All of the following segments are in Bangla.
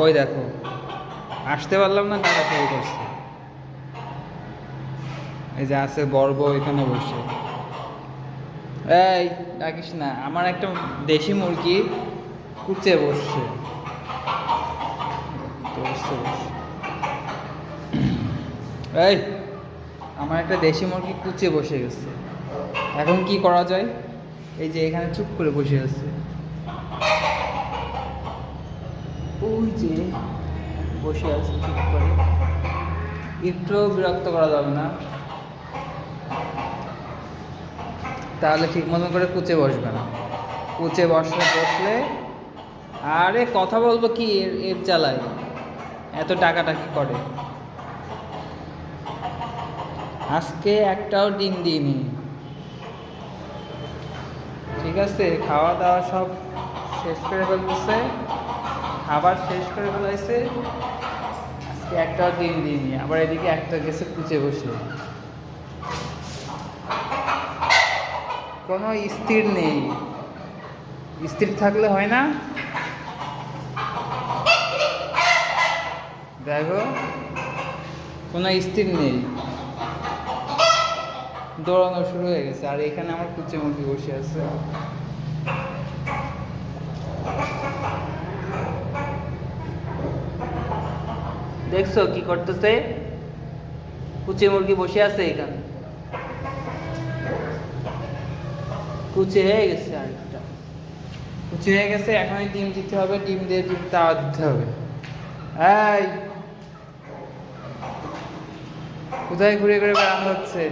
ওই দেখো, আসতে পারলাম না, ডাকা শুরু করছে। এই যে আছে বড় বউ এখানে বসে। এই ডাকিস না, আমার একটা দেশি মুরগি কুচে বসছে। তো বসছে, বসছে। এই, আমার একটা দেশি মুরগি কুচে বসে গেছে। এখন কি করা যায়? এই যে এখানে চুপ করে বসে আছে। ওই যে বসে আছে চুপ করে, একটু বিরক্ত করা যাবে না, তাহলে ঠিক মতন করে কুচে বসবে না। কুচে বসলে আরে কথা বলবো কি, এর জ্বালায় এত টাকাটাকি করে। আজকে একটাও ডিম দিইনি। ঠিক আছে, খাওয়া দাওয়া সব শেষ করে ফেলতেছে, খাবার শেষ করে ফেলাইছে, আজকে একটাও ডিম দিইনি। আবার এদিকে একটা গেছে কুচে বসে। কোনো স্থির নেই, স্থির থাকলে হয় না। দেখো, কোনো স্থির নেই, দৌড়ানো শুরু হয়ে গেছে। আর এখানে আমার কুচে মুরগি বসে আছে। দেখছো কি করতেছে? কুচে মুরগি বসে আছে এখানে, কুচে হয়ে গেছে। আরেকটা কুচে হয়ে গেছে, এখন ডিম দিতে হবে, ডিম দিয়ে ডিম তাওয়া দিতে হবে। এই, কোথায় ঘুরে ঘুরে বেড়ানো হচ্ছে?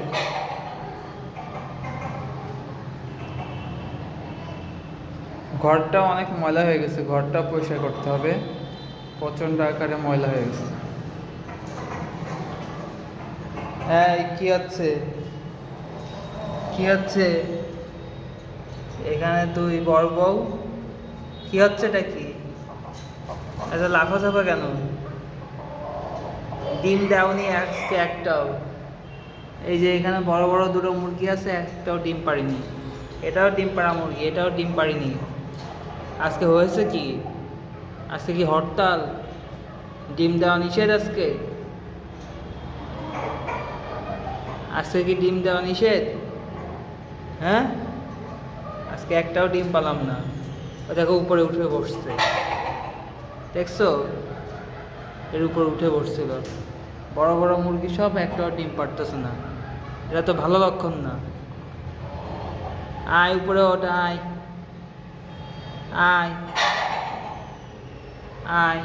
ঘরটা অনেক ময়লা হয়ে গেছে, ঘরটা পরিষ্কার করতে হবে, প্রচণ্ড আকারে ময়লা হয়ে গেছে। এই কি হচ্ছে, কি হচ্ছে এখানে? তুই বড় বউ, কি হচ্ছে এটা? কি এত লাফাঝাফা কেন? ডিম দাওনি আজকে একটাও। এই যে এখানে বড় বড় দুটো মুরগি আছে, একটাও ডিম পারিনি। এটাও ডিম পাড়া মুরগি, এটাও ডিম পারিনি। আজকে হয়েছে কি? আজকে কি হরতাল? ডিম দেওয়া নিষেধ আজকে? আজকে কি ডিম দেওয়া নিষেধ? হ্যাঁ, আজকে একটাও ডিম পালাম না। ও দেখো উপরে উঠে বসছে, দেখছো? এর উপরে উঠে বসছিল। বড় বড় মুরগি সব একটাও ডিম পারতেছে না, এটা তো ভালো লক্ষণ না। আয় উপরে ওটা, আয় আয় আয়।